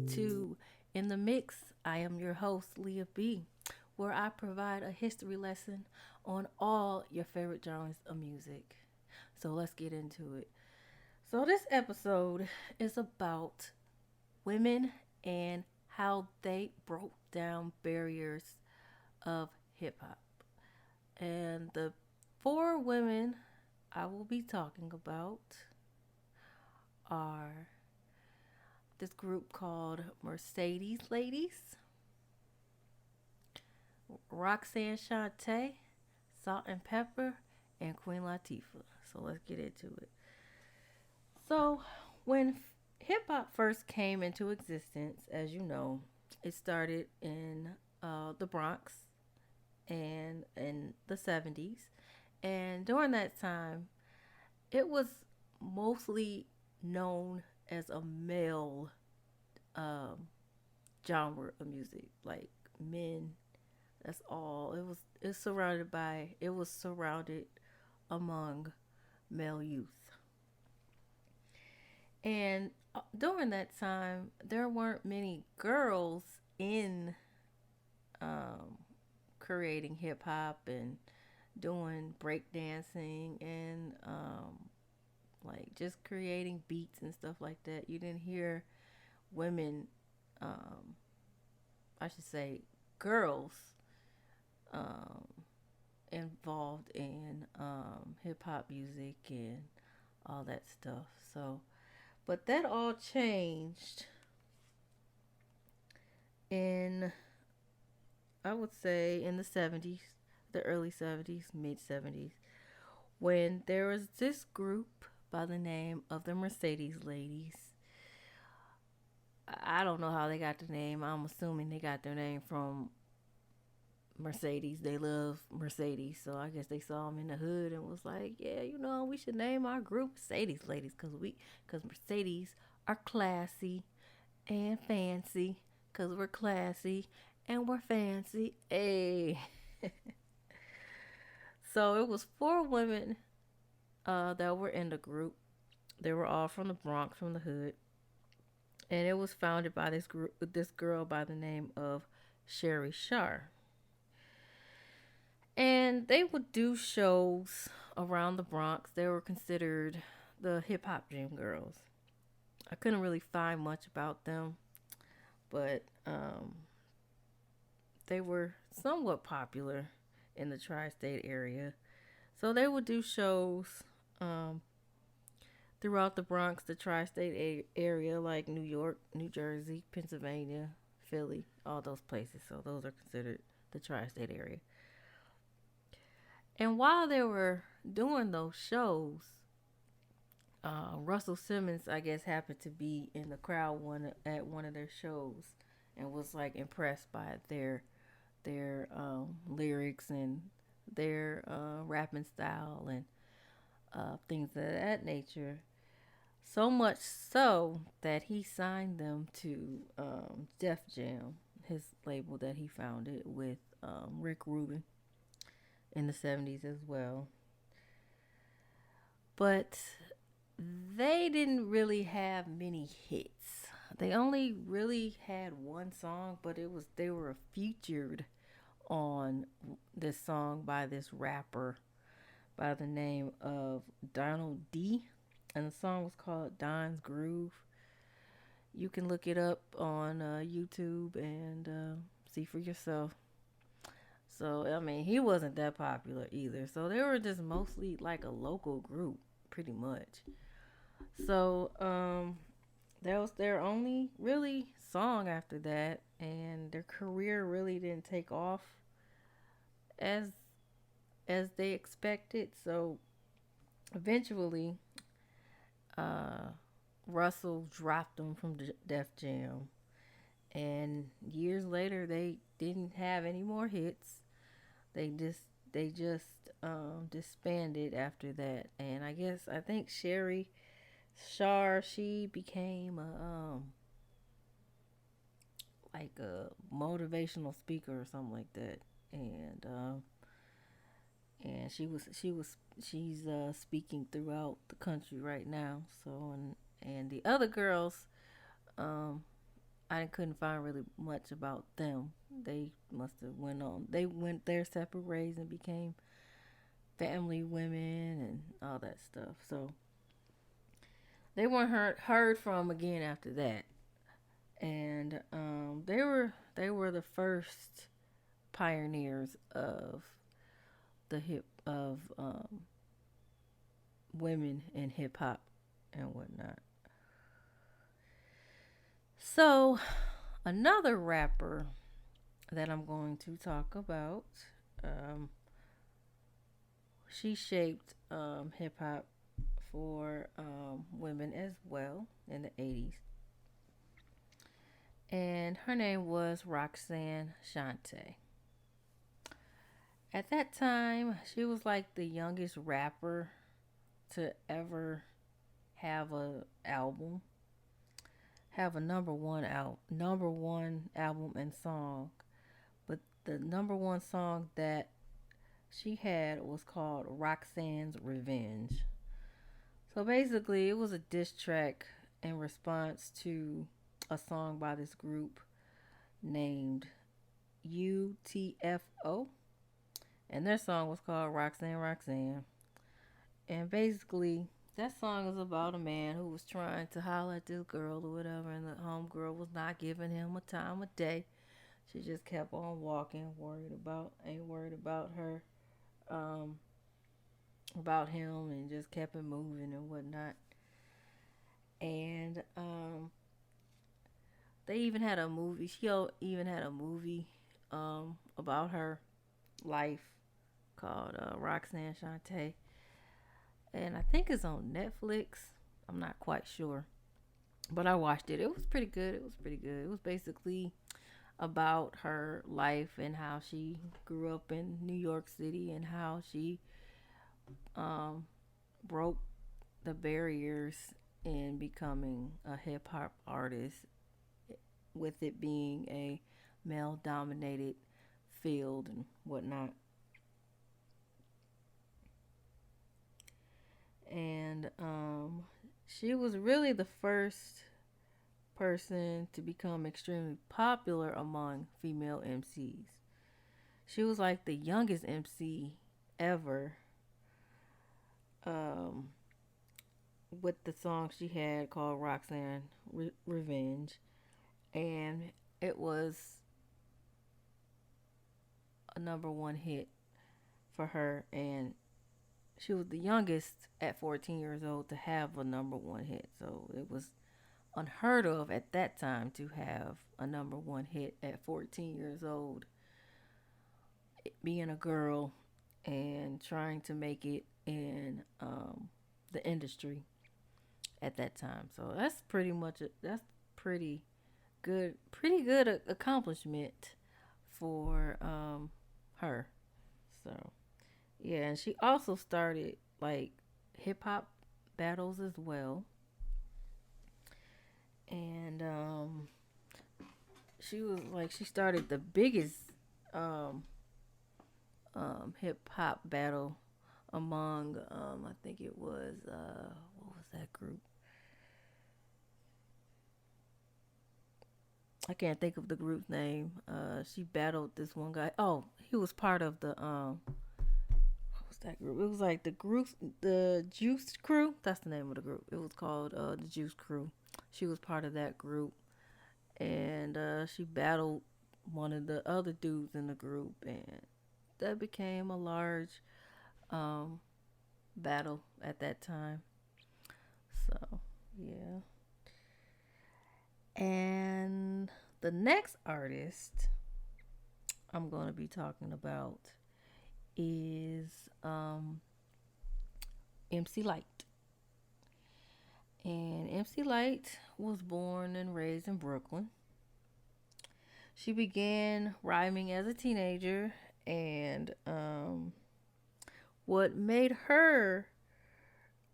to In the Mix. I am your host, Leah B, where I provide a history lesson on all your favorite genres of music. So let's get into it. So, this episode is about women and how they broke down barriers of hip hop. And the four women I will be talking about are this group called Mercedes Ladies, Roxanne Shante, Salt and Pepper, and Queen Latifah. So let's get into it. So, when hip hop first came into existence, as you know, it started in the Bronx and in the 70s. And during that time, it was mostly known as a male um, genre of music, like men. That's all. It was surrounded among male youth. And during that time, there weren't many girls in um, creating hip hop and doing breakdancing and like just creating beats and stuff like that. You didn't hear women, um, I should say, girls um, involved in hip hop music and all that stuff. So, but that all changed in, I would say, in the 70s, the early 70s, mid 70s, when there was this group by the name of the Mercedes Ladies. I don't know how they got the name. I'm assuming they got their name from Mercedes. They love Mercedes, so I guess they saw them in the hood and was like, "Yeah, we should name our group Mercedes Ladies because Mercedes are classy and fancy, because we're classy and we're fancy." Hey, so it was four women that were in the group. They were all from the Bronx, from the hood, and it was founded by this girl by the name of Sherry Shar. And they would do shows around the Bronx. They were considered the hip hop dream girls. I couldn't really find much about them, but they were somewhat popular in the tri-state area. So they would do shows um, throughout the Bronx, the tri-state area, like New York, New Jersey, Pennsylvania, Philly, all those places. So those are considered the tri-state area. And while they were doing those shows, Russell Simmons, I guess, happened to be in the crowd at one of their shows, and was like impressed by their lyrics and their rapping style and things of that nature. So much so that he signed them to Def Jam, his label that he founded with Rick Rubin in the 70s as well. But they didn't really have many hits. They only really had one song, but they were featured on this song by this rapper by the name of Donald D. And the song was called Don's Groove. You can look it up on YouTube and see for yourself. So, I mean, he wasn't that popular either. So, they were just mostly like a local group, pretty much. So, that was their only really song after that. And their career really didn't take off as they expected. So, eventually, uh, Russell dropped them from Def Jam. And years later, they didn't have any more hits. They just they just disbanded after that. And I think Sherry Shar, she became like a motivational speaker or something like that. And she's speaking throughout the country right now. So and the other girls, um I couldn't find really much about them. They must have went on. They went their separate ways and became family women and all that stuff. So they weren't heard from again after that. And they were the first pioneers of the hip of women in hip hop and whatnot. So another rapper that I'm going to talk about, um, she shaped hip hop for women as well in the 80s. And her name was Roxanne Shante. At that time, she was like the youngest rapper to ever have a album, have a number one album and song. But the number one song that she had was called Roxanne's Revenge. So basically, it was a diss track in response to a song by this group named UTFO, and their song was called Roxanne Roxanne. And basically, that song is about a man who was trying to holler at this girl or whatever, and the homegirl was not giving him a time of day. She just kept on walking, ain't worried about her, um, about him, and just kept it moving and whatnot. And they even had a movie. She even had a movie about her life called Roxanne Shante, and I think it's on Netflix. I'm not quite sure, but I watched it. It was pretty good. It was basically about her life and how she grew up in New York City and how she um, broke the barriers in becoming a hip hop artist, with it being a male dominated field and whatnot. And she was really the first person to become extremely popular among female MCs. She was like the youngest MC ever, um, with the song she had called Roxanne Revenge. And it was a number one hit for her. And she was the youngest at 14 years old to have a number one hit. So it was unheard of at that time to have a number one hit at 14 years old, being a girl and trying to make it in the industry at that time. So that's pretty good accomplishment for her. So yeah, and she also started like hip hop battles as well, and she started the biggest um, hip hop battle among I think it was what was that group? I can't think of the group's name. She battled this one guy. Oh, he was part of the what was that group? It was like the Juice Crew. That's the name of the group. It was called the Juice Crew. She was part of that group, and she battled one of the other dudes in the group, and that became a large um, battle at that time. So yeah, and the next artist I'm going to be talking about is MC Light. And MC Light was born and raised in Brooklyn. She began rhyming as a teenager, and what made her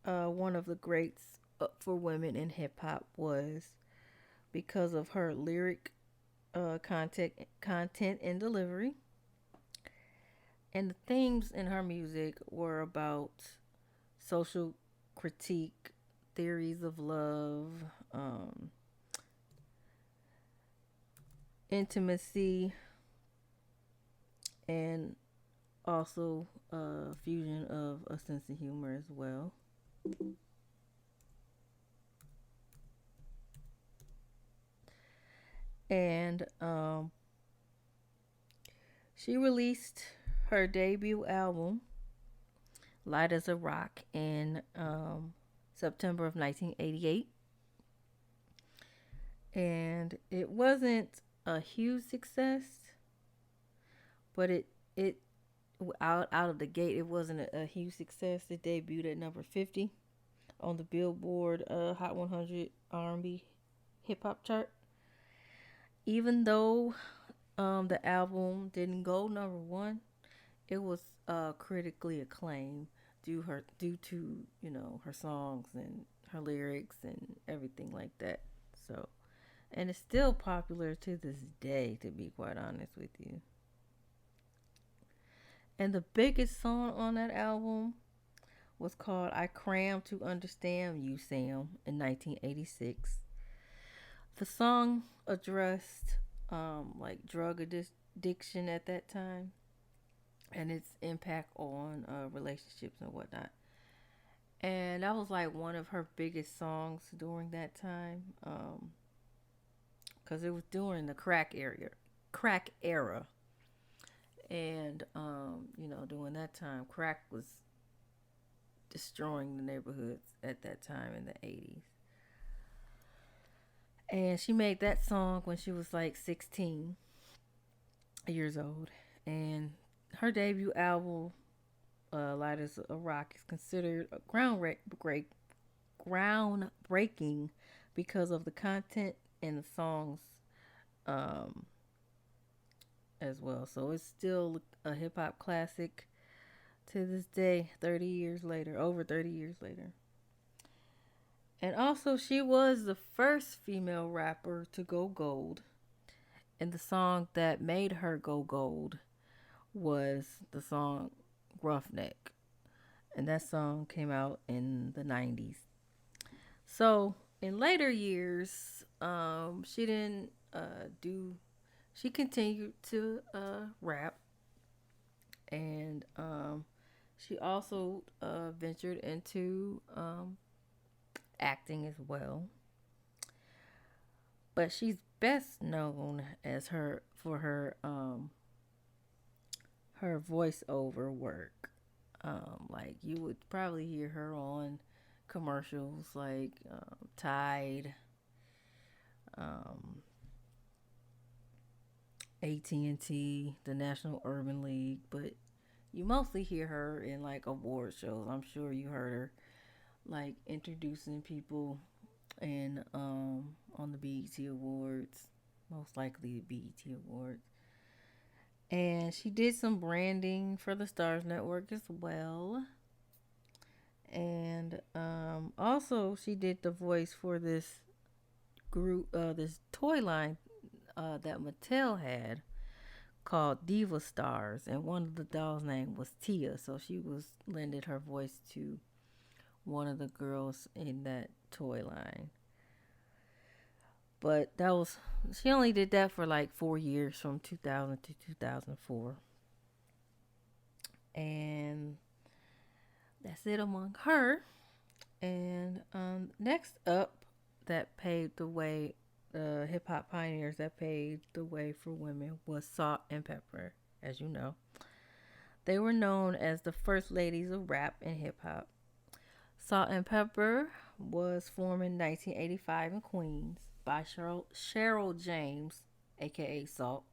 one of the greats for women in hip hop was because of her lyric content and delivery. And the themes in her music were about social critique, theories of love, um, intimacy and also a fusion of a sense of humor as well. And she released her debut album, Light as a Rock, in September of 1988. And it wasn't a huge success, but it out of the gate, it wasn't a huge success. It debuted at number 50 on the Billboard Hot 100 R&B hip hop chart. Even though the album didn't go number one, it was critically acclaimed due to her songs and her lyrics and everything like that. So, and it's still popular to this day, to be quite honest with you. And the biggest song on that album was called "I Crammed to Understand You, Sam" in 1986. The song addressed like drug addiction at that time and its impact on relationships and whatnot. And that was like one of her biggest songs during that time, because it was during the crack era, and during that time, crack was destroying the neighborhoods at that time in the 80s. And she made that song when she was like 16 years old. And her debut album, Light as a Rock, is considered a groundbreaking because of the content and the songs um, as well. So it's still a hip hop classic to this day, 30 years later, over 30 years later. And also, she was the first female rapper to go gold. And the song that made her go gold was the song Roughneck. And that song came out in the 90s. So, in later years, she didn't she continued to rap. And she also ventured into acting as well. But she's best known as her voiceover work. Like you would probably hear her on commercials like Tide, um, AT&T, the National Urban League, but you mostly hear her in like award shows. I'm sure you heard her like introducing people and on the BET Awards, most likely the BET Awards. And she did some branding for the Stars Network as well. And also she did the voice for this this toy line that Mattel had called Diva Stars, and one of the dolls' name was Tia, so she was lended her voice to one of the girls in that toy line. But that was she only did that for like 4 years, from 2000 to 2004, and that's it among her. And next up, that paved the way, hip hop pioneers that paved the way for women was Salt and Pepper. As you know, they were known as the first ladies of rap and hip hop. Salt and Pepper was formed in 1985 in Queens by Cheryl James, aka Salt,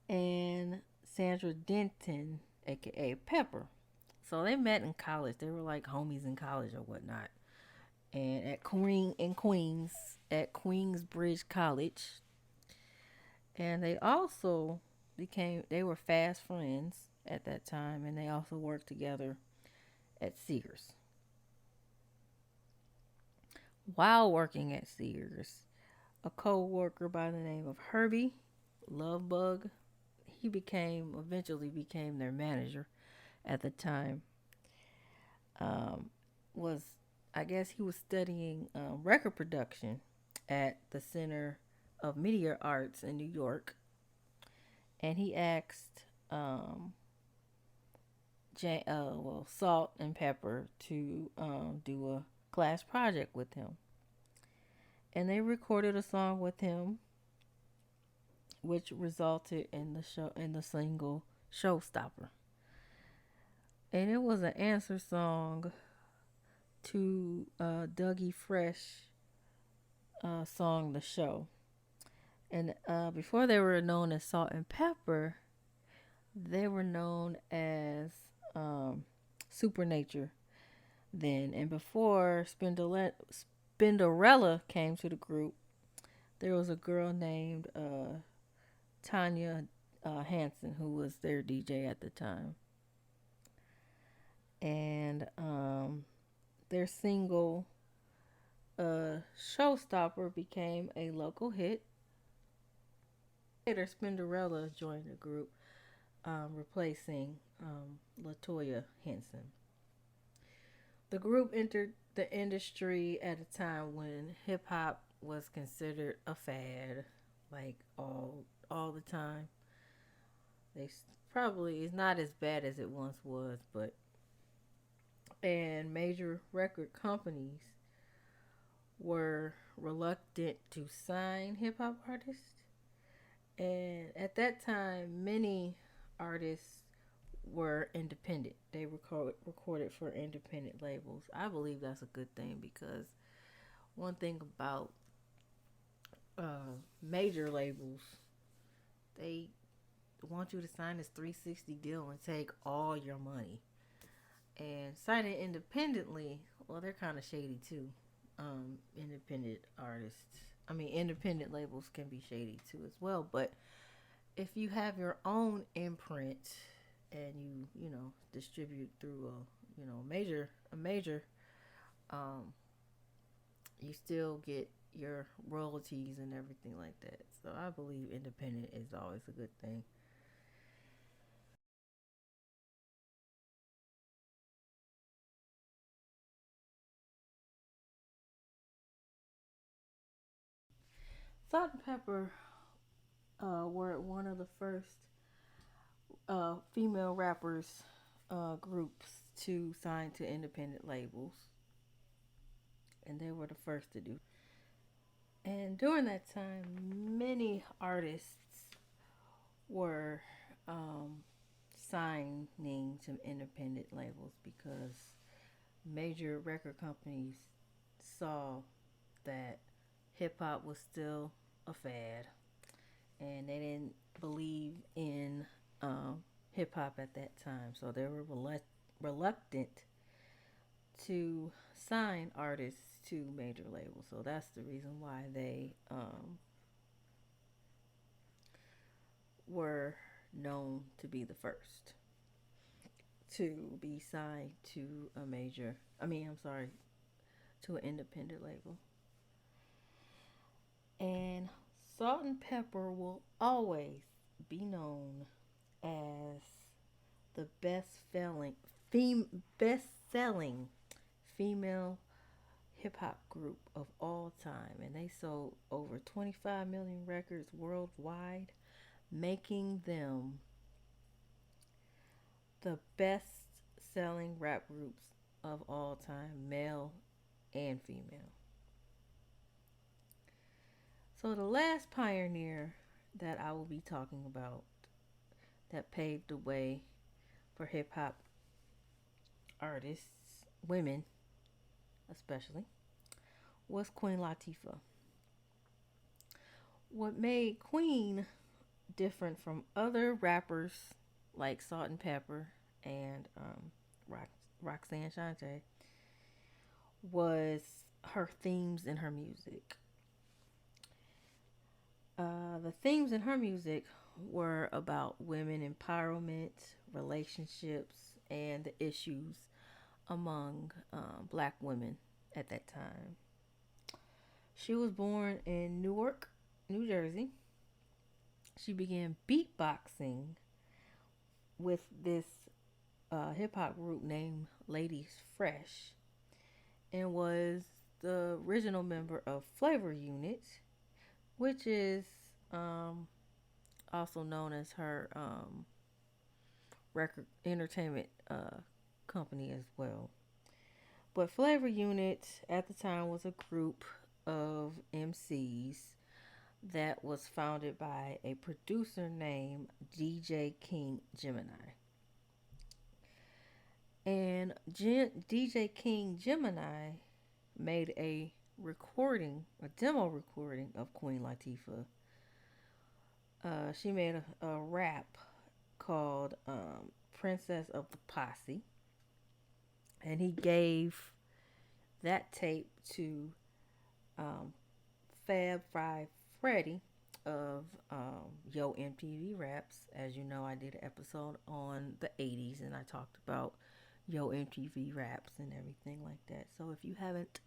and Sandra Denton, aka Pepper. So they met in college. They were like homies in college or whatnot. And in Queens at Queensbridge College. And they were fast friends at that time, and they also worked together at Sears. While working at Sears, a co-worker by the name of Herbie Lovebug, eventually became their manager at the time. Was I guess he was studying record production at the Center of Meteor Arts in New York, and he asked Salt and Pepper to do a class project with him, and they recorded a song with him, which resulted in the single "Showstopper," and it was an answer song to Dougie Fresh song "The Show." And before they were known as Salt and Pepper, they were known as Supernature then. And before Spinderella came to the group, there was a girl named Tanya Hansen who was their DJ at the time. And their single Showstopper became a local hit. Later, Spinderella joined the group, replacing Latoya Henson. The group entered the industry at a time when hip hop was considered a fad, like all the time. They probably is not as bad as it once was, but and major record companies were reluctant to sign hip hop artists. And at that time, many artists were independent. They recorded for independent labels. I believe that's a good thing because one thing about major labels, they want you to sign this 360 deal and take all your money. And signing independently, well, they're kind of shady too. Independent artists, independent labels can be shady too as well. But if you have your own imprint and you distribute through a major, you still get your royalties and everything like that. So I believe independent is always a good thing. Salt and Pepper were one of the first female rappers groups to sign to independent labels, and they were the first to do. And during that time, many artists were um, signing to independent labels because major record companies saw that hip hop was still a fad, and they didn't believe in hip hop at that time, so they were reluctant to sign artists to major labels. So that's the reason why they were known to be the first to be signed to a major. I'm sorry, to an independent label. And Salt and Pepper will always be known as the best selling female hip hop group of all time, and they sold over 25 million records worldwide, making them the best selling rap groups of all time, male and female. So the last pioneer that I will be talking about that paved the way for hip hop artists, women especially, was Queen Latifah. What made Queen different from other rappers like Salt and Pepper and Roxanne Shante was her themes in her music. The themes in her music were about women empowerment, relationships, and the issues among black women at that time. She was born in Newark, New Jersey. She began beatboxing with this hip hop group named Ladies Fresh and was the original member of Flavor Unit which is um, also known as her record entertainment company as well. But Flavor Unit at the time was a group of MCs that was founded by a producer named DJ King Gemini. And DJ King Gemini made a recording, a demo recording of Queen Latifah. She made a rap called Princess of the Posse. And he gave that tape to um, Fab Five Freddy of Yo MTV Raps. As you know, I did an episode on the 80s and I talked about Yo MTV Raps and everything like that. So if you haven't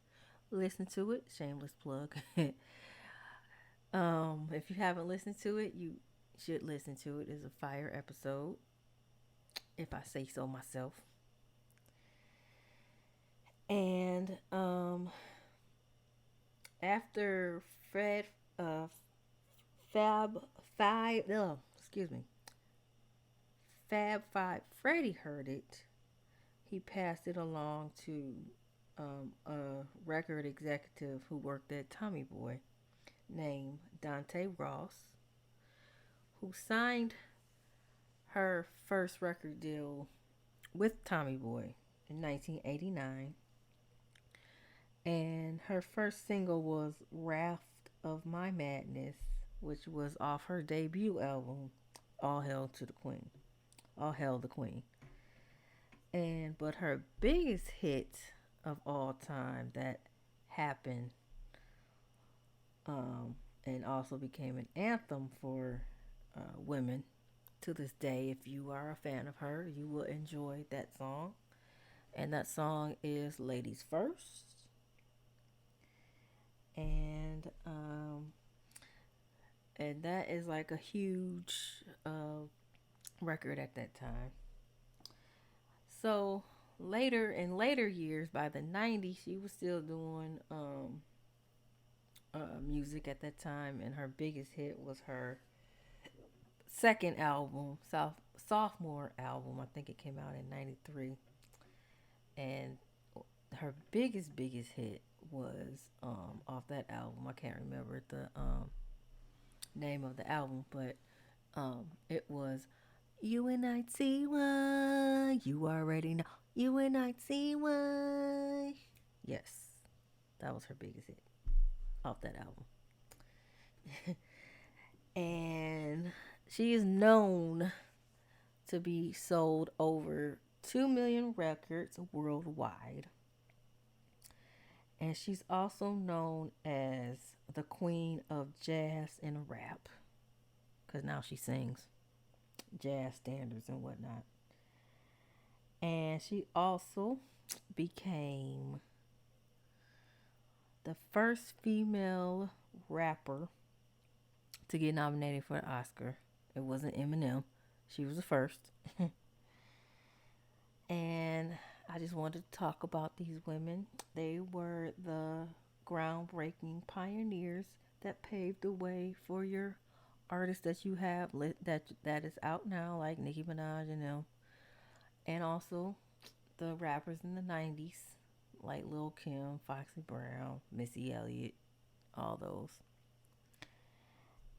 listened to it, shameless plug. If you haven't listened to it, you should listen to it. It's a fire episode, if I say so myself. And after Fred uh, Fab Five, excuse me, Fab Five Freddy heard it, he passed it along to a record executive who worked at Tommy Boy named Dante Ross, who signed her first record deal with Tommy Boy in 1989. And her first single was Raft of My Madness, which was off her debut album, All Hail to the Queen. All Hail the Queen. And but her biggest hit of all time that happened and also became an anthem for women to this day. If you are a fan of her, you will enjoy that song. And that song is Ladies First. And and that is like a huge record at that time. So later in later years, by the 90s, she was still doing music at that time, and her biggest hit was her second album, sophomore album. I think it came out in '93, and her biggest hit was off that album. I can't remember the name of the album, but it was "You and I See Why." You already know. You and I See Why. Yes, that was her biggest hit off that album. And she is known to be sold over 2 million records worldwide. And she's also known as the queen of jazz and rap because now she sings jazz standards and whatnot. And she also became the first female rapper to get nominated for an Oscar. It wasn't Eminem. She was the first. And I just wanted to talk about these women. They were the groundbreaking pioneers that paved the way for your artists that you have that is out now, like Nicki Minaj and them, and also the rappers in the '90s, like Lil Kim, Foxy Brown, Missy Elliott, all those.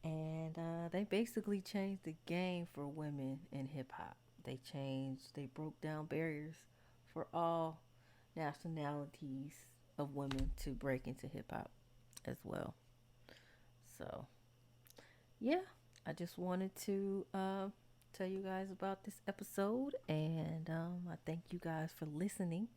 And they basically changed the game for women in hip hop. They broke down barriers for all nationalities of women to break into hip hop as well. So, yeah, I just wanted to tell you guys about this episode, and I thank you guys for listening.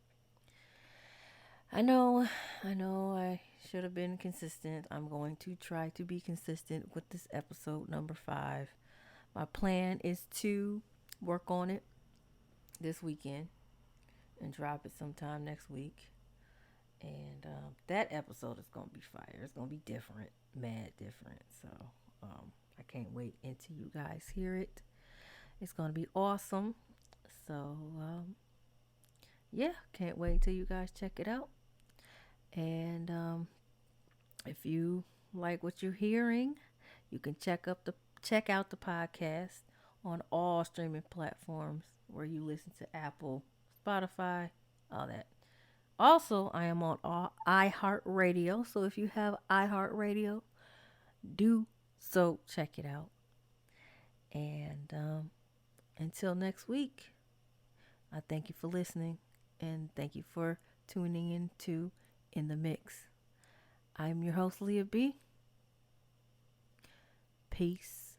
I know, I should have been consistent. I'm going to try to be consistent with this episode number 5. My plan is to work on it this weekend and drop it sometime next week. And that episode is going to be fire. It's going to be different, mad different. So I can't wait until you guys hear it. It's going to be awesome. So yeah, can't wait until you guys check it out. And if you like what you're hearing, you can check out the podcast on all streaming platforms where you listen to Apple, Spotify, all that. Also, I am on all iHeartRadio. So if you have iHeartRadio, do so check it out. And until next week, I thank you for listening and thank you for tuning in to In the Mix. I'm your host, Leah B. Peace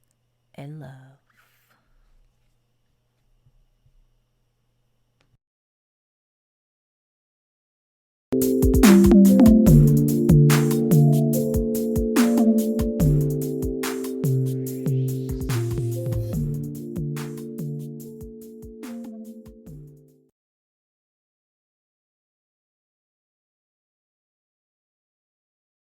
and love.